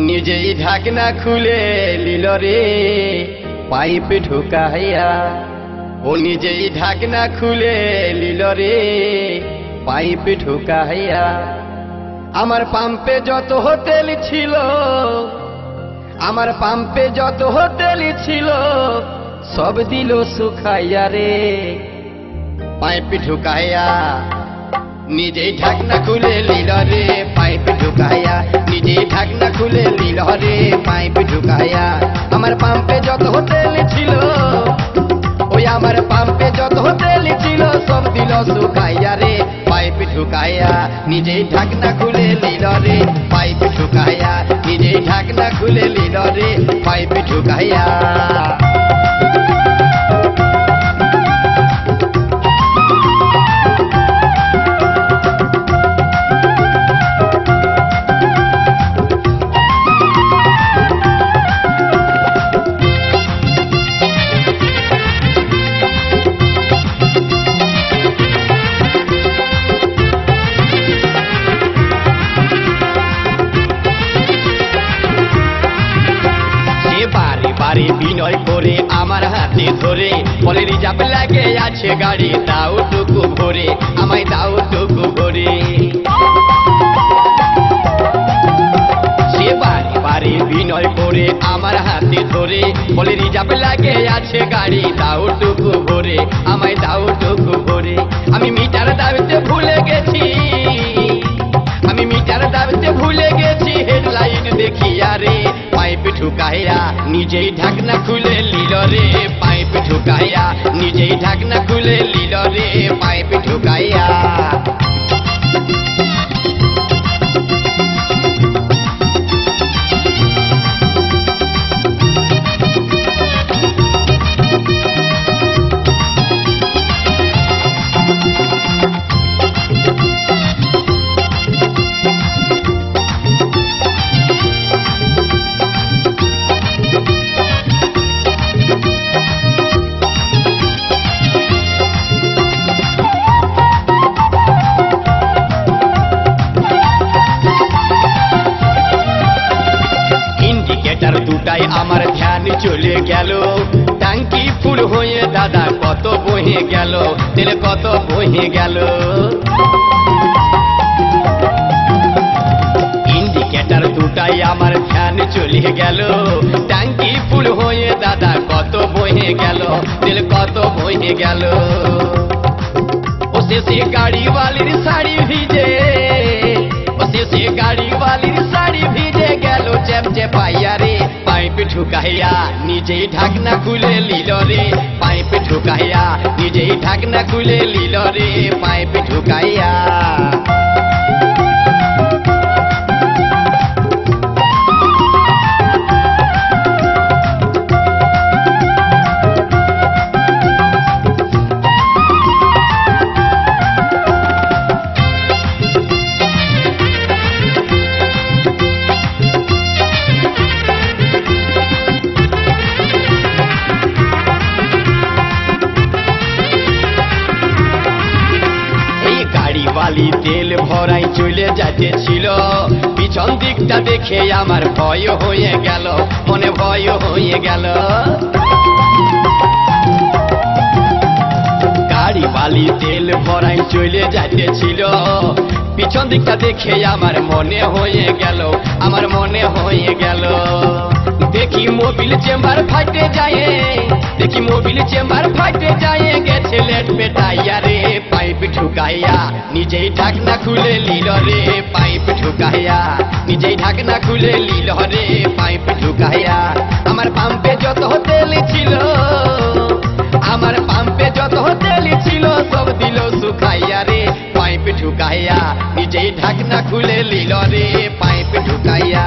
নিজেই ঢাকনা খুলে লিল রে পাইপ ঢুকাইয়া। ও নিজেই ঢাকনা খুলে লিল রে পাইপ ঢুকাইয়া। আমার পাম্পে যত হোটেল ছিল, আমার পাম্পে যত হোটেল ছিল, সব দিল শুকাইয়া রে পাইপ ঢুকাইয়া। নিজেই ঢাকনা খুলে লিল রে পাইপ ঢুকাইয়া। নিজেই ঢাকনা খুলে লিল রে পাইপ ঢুকাইয়া। আমার পাম্পে যত হোটেল ছিল, ওই আমার পাম্পে যত হোটেল ছিল, সব দিল শুকাইয়া রে পাইপ ঢুকাইয়া। নিজেই ঢাকনা খুলে লিল রে পাইপ ঢুকাইয়া। নিজেই ঢাকনা খুলে লিল রে পাইপ ঢুকাইয়া। বারে বিনয় করে আমার হাতে ধরে বলে রিজার্ভ লাগে আছে গাড়ি, দাও টুকু ভরে, আমায় দাও টুকু ভরে। সে বারে বারে বিনয় করে আমার হাতে ধরে বলে রিজার্ভ লাগে আছে গাড়ি, দাও টুকু ভরে, আমায় দাও টুকু ভরে। আমি মিটার দাবিতে ভুলে গেছি, আমি মিটার দাবিতে ভুলে গেছি, হেডলাইট দেখিয়া রে পাইপ ঢুকাইয়া। নিজেই ঢাকনা খুলে লিল রে পাইপ ঢুকাইয়া। নিজেই ঢাকনা খুলে লিল রে পাইপ ঢুকাইয়া। দুটাই আমার ধ্যান চলে গেল, ট্যাঙ্কি ফুল হয়ে দাদা কত বহে গেল, তেল কত বহে গেল। ইন্ডিকেটার দুটাই আমার ধ্যান চলে গেল, ট্যাঙ্কি ফুল হয়ে দাদা কত বহে গেল, তেল কত বহে গেল। ও শেষে গাড়িওয়ালির শাড়ি ভিজে, ও শেষে গাড়িওয়ালির শাড়ি ভিজে গেল চেপচে পাইয়া রে পাইপ ঢুকাইয়া। নিজেই ঢাকনা খুলে লিল রে পাইপ ঢুকাইয়া। নিজেই ঢাকনা খুলে লিল রে পাইপ ঢুকাইয়া। বালি তেল ভরাই চলে যাচ্ছিল, পিছন দিকটা দেখে আমার ভয় হয়ে গেল, মনে ভয় হয়ে গেল। গাড়ি বালি তেল ভরাই চলে যাচ্ছিল, পিছন দিকটা দেখে আমার মনে হয়ে গেল, আমার মনে হয়ে গেল। দেখি মোবিল চেম্বার ফাটে যায়, দেখি মোবিল চেম্বার ফাটে যায়, গেছে লেট পেটাইয়া রে পাইপ ঢুকাইয়া। নিজেই ঢাকনা খুলে লিল রে পাইপ ঢুকাইয়া। নিজেই ঢাকনা খুলে লিল রে পাইপ ঢুকাইয়া। আমার পাম্পে যত হোটেল ছিল, আমার পাম্পে যত হোটেল ছিল, সব দিল শুকাইয়া রে পাইপ ঢুকাইয়া। নিজেই ঢাকনা খুলে লিল রে পাইপ ঢুকাইয়া।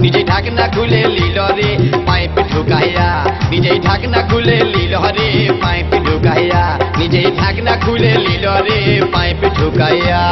নিজেই ঢাকনা খুলে লিল রে পাইপ ঢুকাইয়া। নিজেই ঢাকনা খুলে লিল রে পাইপ ঢুকাইয়া। নিজেই ঢাকনা খুলে লিল রে পাইপ ঢুকাইয়া।